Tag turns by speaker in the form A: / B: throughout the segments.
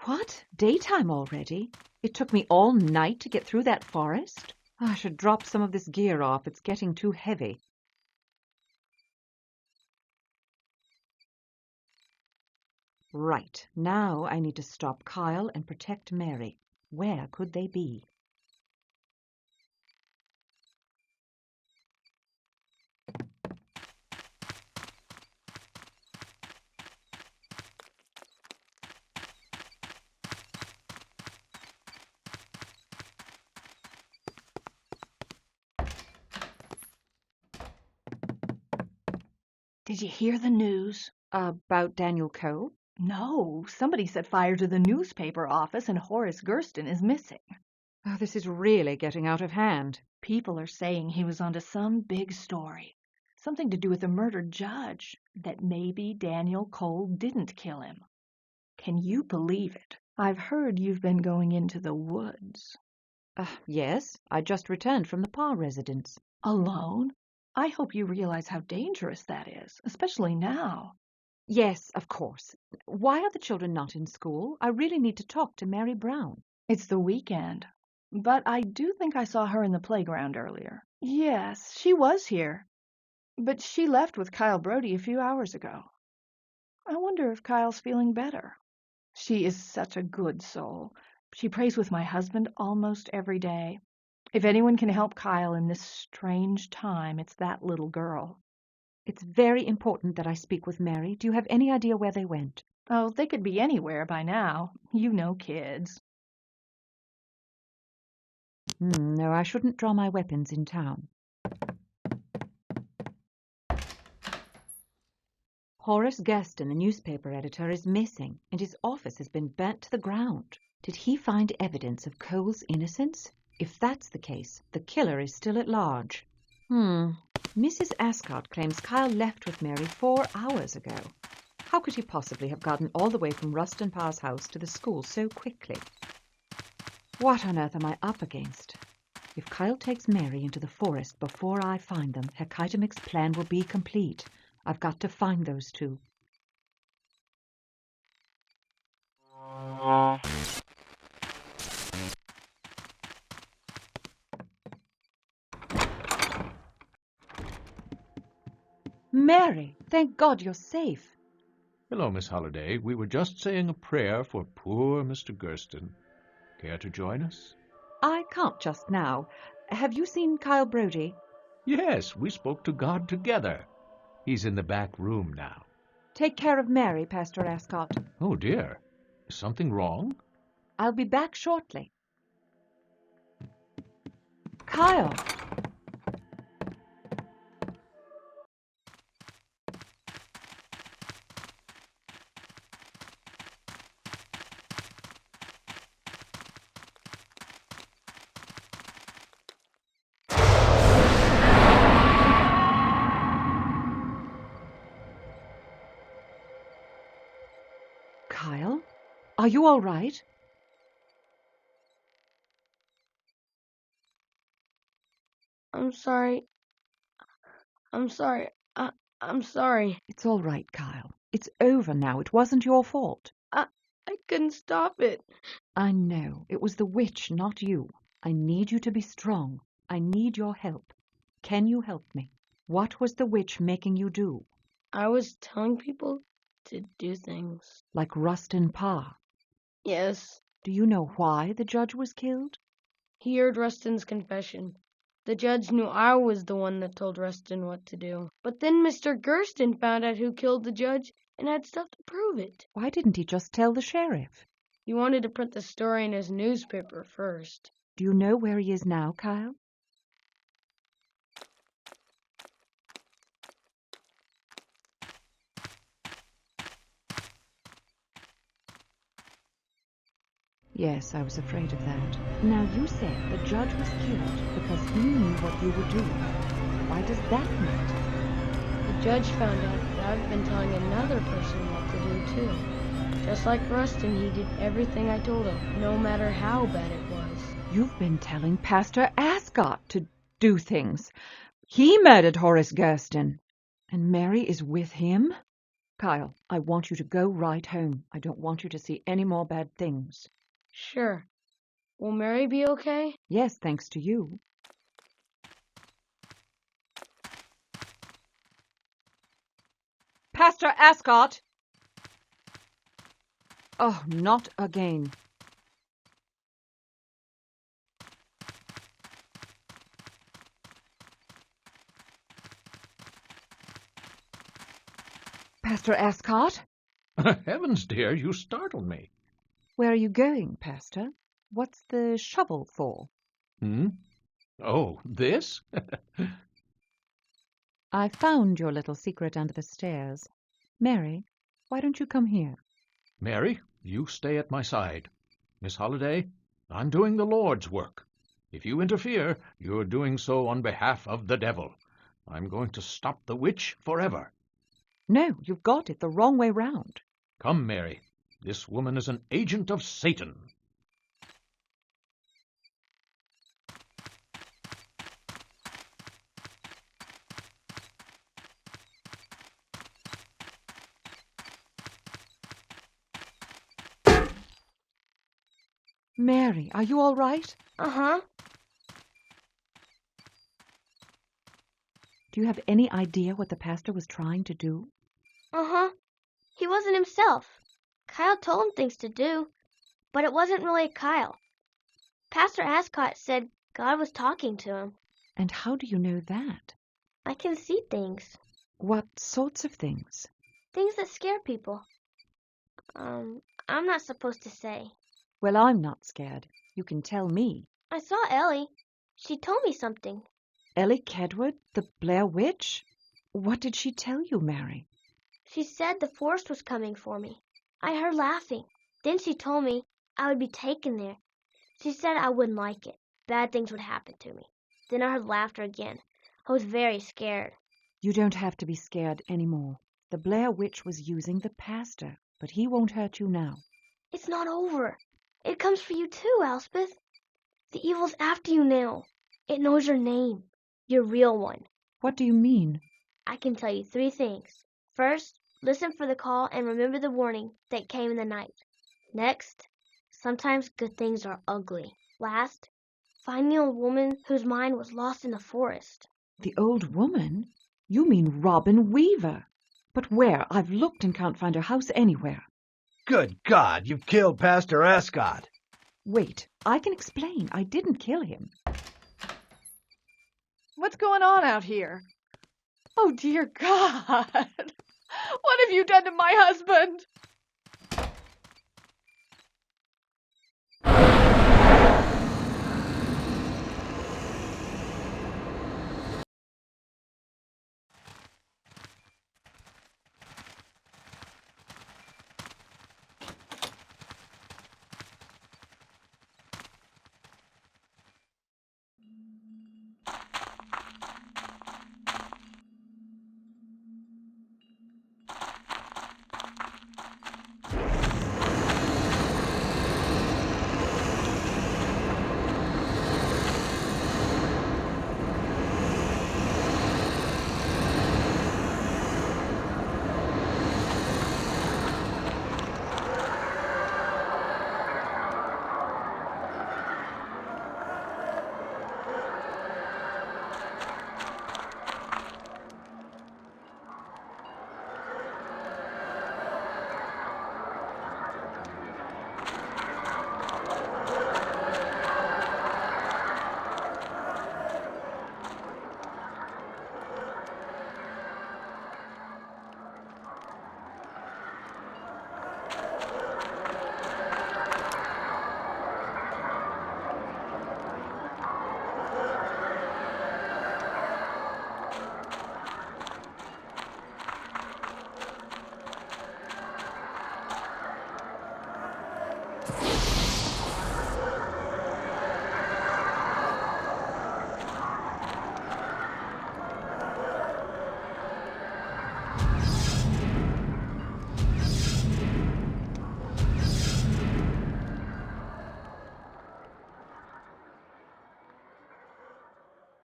A: What? Daytime already? It took me all night to get through that forest? I should drop some of this gear off. It's getting too heavy. Right, now I need to stop Kyle and protect Mary. Where could they be?
B: Did you hear the news?
A: About Daniel Coe?
B: No, somebody set fire to the newspaper office and Horace Gurston is missing.
A: Oh, this is really getting out of hand.
B: People are saying he was onto some big story. Something to do with the murdered judge. That maybe Daniel Cole didn't kill him. Can you believe it? I've heard you've been going into the woods.
A: Yes, I just returned from the Parr residence.
B: Alone? I hope you realize how dangerous that is, especially now.
A: Yes, of course. Why are the children not in school? I really need to talk to Mary Brown.
B: It's the weekend. But I do think I saw her in the playground earlier. Yes, she was here. But she left with Kyle Brody a few hours ago. I wonder if Kyle's feeling better. She is such a good soul. She prays with my husband almost every day. If anyone can help Kyle in this strange time, it's that little girl.
A: It's very important that I speak with Mary. Do you have any idea where they went?
B: Oh, they could be anywhere by now. You know kids.
A: No, I shouldn't draw my weapons in town. Horace Gurston, the newspaper editor, is missing, and his office has been burnt to the ground. Did he find evidence of Cole's innocence? If that's the case, the killer is still at large. Mrs. Ascot claims Kyle left with Mary 4 hours ago. How could he possibly have gotten all the way from Rustin Parr's house to the school so quickly? What on earth am I up against? If Kyle takes Mary into the forest before I find them, Herr Keitemix's plan will be complete. I've got to find those two. Mary, thank God you're safe.
C: Hello, Miss Holliday. We were just saying a prayer for poor Mr. Gurston. Care to join us?
A: I can't just now. Have you seen Kyle Brody?
C: Yes, we spoke to God together. He's in the back room now.
A: Take care of Mary, Pastor Ascot.
C: Oh, dear. Is something wrong?
A: I'll be back shortly. Kyle! Kyle? Are you all right?
D: I'm sorry. I'm sorry. I'm sorry.
A: It's all right, Kyle. It's over now. It wasn't your fault.
D: I couldn't stop it.
A: I know. It was the witch, not you. I need you to be strong. I need your help. Can you help me? What was the witch making you do?
D: I was telling people to do things.
A: Like Rustin Parr.
D: Yes.
A: Do you know why the judge was killed?
D: He heard Rustin's confession. The judge knew I was the one that told Rustin what to do. But then Mr. Gurston found out who killed the judge and had stuff to prove it.
A: Why didn't he just tell the sheriff?
D: He wanted to print the story in his newspaper first.
A: Do you know where he is now, Kyle? Yes, I was afraid of that. Now, you said the judge was killed because he knew what you were doing. Why does that matter?
D: The judge found out that I've been telling another person what to do, too. Just like Rustin, he did everything I told him, no matter how bad it was.
A: You've been telling Pastor Ascot to do things. He murdered Horace Gurston. And Mary is with him? Kyle, I want you to go right home. I don't want you to see any more bad things.
D: Sure. Will Mary be okay?
A: Yes, thanks to you. Pastor Ascot! Oh, not again. Pastor Ascot?
C: Heavens, dear, you startled me.
A: Where are you going, Pastor? What's the shovel for?
C: Hmm? Oh, this?
A: I found your little secret under the stairs. Mary, why don't you come here?
C: Mary, you stay at my side. Miss Holliday, I'm doing the Lord's work. If you interfere, you're doing so on behalf of the devil. I'm going to stop the witch forever.
A: No, you've got it the wrong way round.
C: Come, Mary. This woman is an agent of Satan.
A: Mary, are you all right?
D: Uh-huh.
A: Do you have any idea what the pastor was trying to do?
E: Uh-huh. He wasn't himself. Kyle told him things to do, but it wasn't really Kyle. Pastor Ascot said God was talking to him.
A: And how do you know that?
E: I can see things.
A: What sorts of things?
E: Things that scare people. I'm not supposed to say.
A: Well, I'm not scared. You can tell me.
E: I saw Ellie. She told me something.
A: Ellie Kedwood, the Blair witch? What did she tell you, Mary?
E: She said the forest was coming for me. I heard laughing. Then she told me I would be taken there. She said I wouldn't like it. Bad things would happen to me. Then I heard laughter again. I was very scared.
A: You don't have to be scared anymore. The Blair witch was using the pastor, but he won't hurt you now.
E: It's not over. It comes for you too, Elspeth. The evil's after you now. It knows your name. Your real one.
A: What do you mean?
E: I can tell you 3 things. First, listen for the call and remember the warning that came in the night. Next, sometimes good things are ugly. Last, find the old woman whose mind was lost in the forest.
A: The old woman? You mean Robin Weaver. But where? I've looked and can't find her house anywhere.
F: Good God, you've killed Pastor Ascot.
A: Wait, I can explain. I didn't kill him.
B: What's going on out here? Oh, dear God. What have you done to my husband?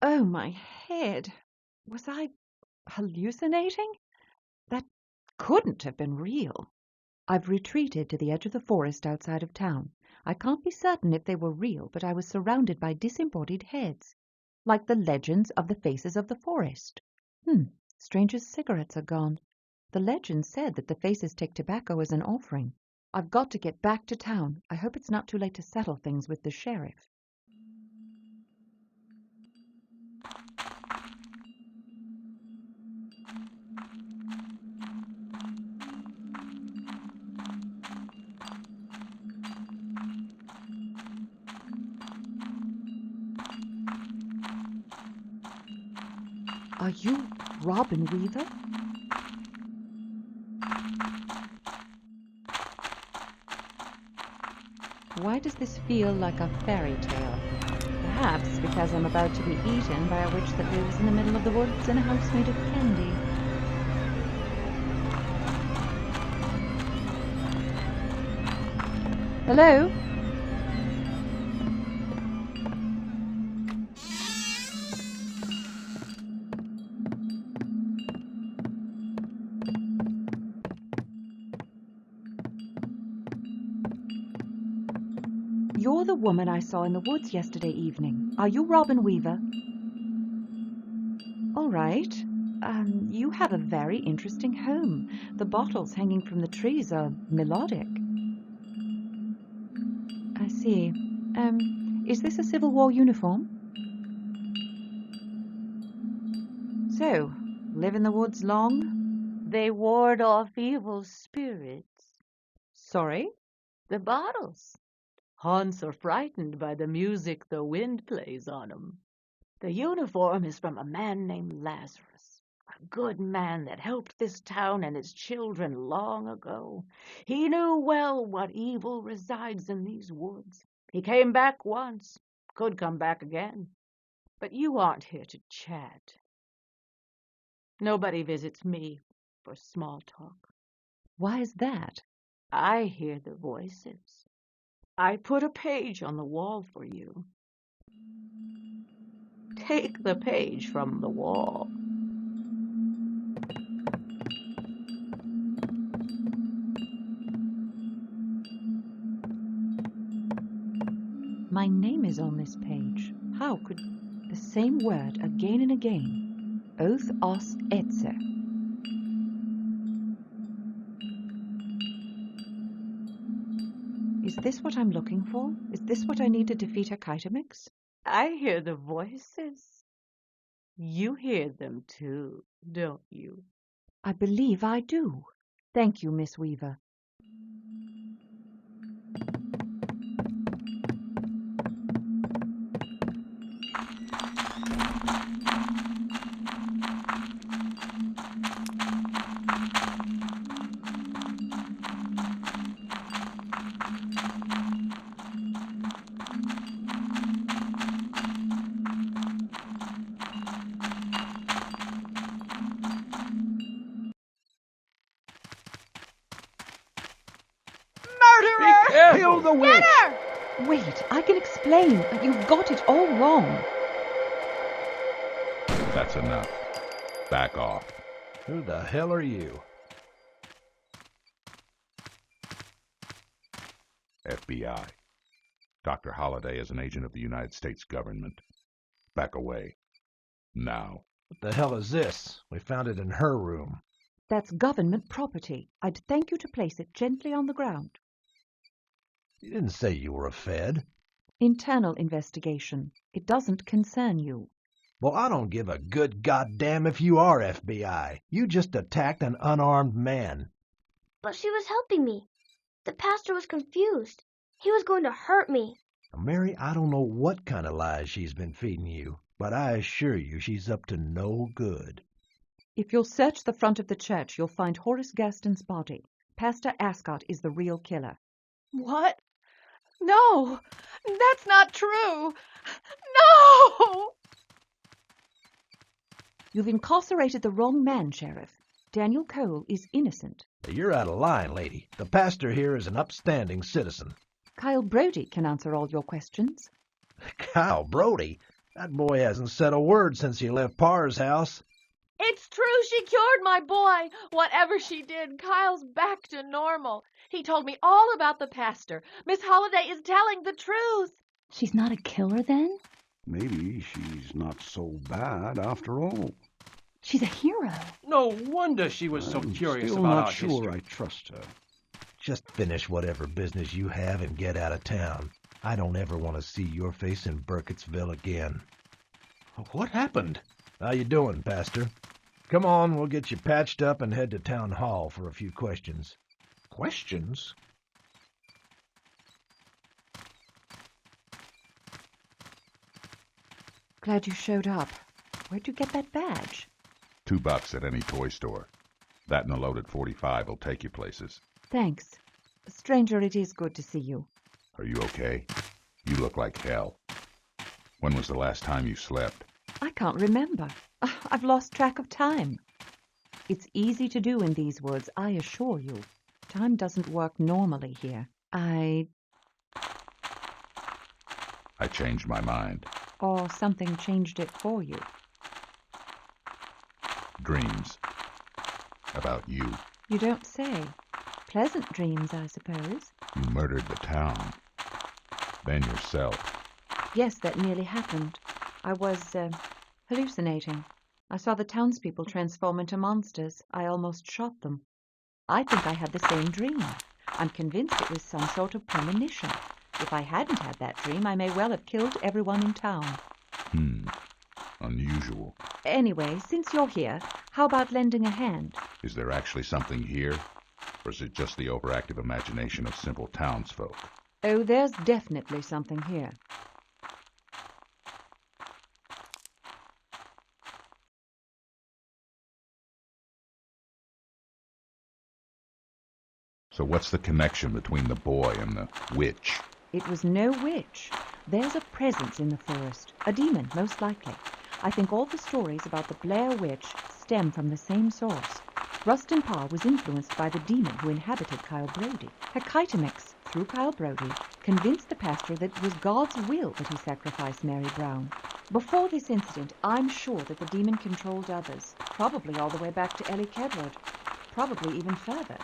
A: Oh, my head. Was I hallucinating? That couldn't have been real. I've retreated to the edge of the forest outside of town. I can't be certain if they were real, but I was surrounded by disembodied heads, like the legends of the faces of the forest. Stranger's cigarettes are gone. The legend said that the faces take tobacco as an offering. I've got to get back to town. I hope it's not too late to settle things with the sheriff. Are you Robin Weaver? Why does this feel like a fairy tale? Perhaps because I'm about to be eaten by a witch that lives in the middle of the woods in a house made of candy. Hello? You're the woman I saw in the woods yesterday evening. Are you Robin Weaver? All right. You have a very interesting home. The bottles hanging from the trees are melodic. I see. Is this a Civil War uniform? So, live in the woods long?
G: They ward off evil spirits.
A: Sorry?
G: The bottles. Haunts are frightened by the music the wind plays on 'em. The uniform is from a man named Lazarus, a good man that helped this town and its children long ago. He knew well what evil resides in these woods. He came back once, could come back again. But you aren't here to chat. Nobody visits me for small talk.
A: Why is that?
G: I hear the voices. I put a page on the wall for you. Take the page from the wall.
A: My name is on this page. How could the same word again and again? Oath os etze. Is this what I'm looking for? Is this what I need to defeat Akitamix?
G: I hear the voices. You hear them too, don't you?
A: I believe I do. Thank you, Miss Weaver.
F: Kill the witch!
A: Wait, I can explain. You've got it all wrong.
H: That's enough. Back off.
F: Who the hell are you?
H: FBI. Dr. Holliday is an agent of the United States government. Back away. Now.
F: What the hell is this? We found it in her room.
A: That's government property. I'd thank you to place it gently on the ground.
F: You didn't say you were a Fed.
A: Internal investigation. It doesn't concern you.
F: Well, I don't give a good goddamn if you are FBI. You just attacked an unarmed man.
E: But she was helping me. The pastor was confused. He was going to hurt me.
F: Now, Mary, I don't know what kind of lies she's been feeding you, but I assure you she's up to no good.
A: If you'll search the front of the church, you'll find Horace Gaston's body. Pastor Ascot is the real killer.
B: What? No, that's not true. No!
A: You've incarcerated the wrong man, Sheriff. Daniel Cole is innocent.
F: You're out of line, lady. The pastor here is an upstanding citizen.
A: Kyle Brody can answer all your questions.
F: Kyle Brody? That boy hasn't said a word since he left Parr's house.
B: It's true, she cured my boy. Whatever she did, Kyle's back to normal. He told me all about the pastor. Miss Holliday is telling the truth.
I: She's not a killer, then?
J: Maybe she's not so bad after all.
I: She's a hero.
C: No wonder she was so curious
J: Still
C: about
J: not
C: our
J: sure
C: history.
J: I trust her.
F: Just finish whatever business you have and get out of town. I don't ever want to see your face in Burkittsville again.
C: What happened?
F: How you doing, Pastor? Come on, we'll get you patched up and head to town hall for a few questions.
C: Questions?
A: Glad you showed up. Where'd you get that badge?
H: $2 at any toy store. That and a loaded .45 will take you places.
A: Thanks. Stranger, it is good to see you.
H: Are you okay? You look like hell. When was the last time you slept?
A: I can't remember. I've lost track of time. It's easy to do in these woods, I assure you. Time doesn't work normally here.
H: I changed my mind.
A: Or something changed it for you.
H: Dreams. About you.
A: You don't say. Pleasant dreams, I suppose.
H: You murdered the town. Then yourself.
A: Yes, that nearly happened. I was hallucinating. I saw the townspeople transform into monsters. I almost shot them. I think I had the same dream. I'm convinced it was some sort of premonition. If I hadn't had that dream, I may well have killed everyone in town.
H: Unusual.
A: Anyway, since you're here, how about lending a hand?
H: Is there actually something here? Or is it just the overactive imagination of simple townsfolk?
A: Oh, there's definitely something here.
H: So what's the connection between the boy and the witch?
A: It was no witch. There's a presence in the forest. A demon, most likely. I think all the stories about the Blair witch stem from the same source. Rustin Parr was influenced by the demon who inhabited Kyle Brody. Hecatomix, through Kyle Brody, convinced the pastor that it was God's will that he sacrifice Mary Brown. Before this incident, I'm sure that the demon controlled others, probably all the way back to Ellie Kedward, probably even further.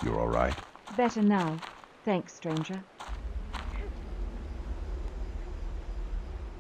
H: You're all right?
A: Better now. Thanks, stranger.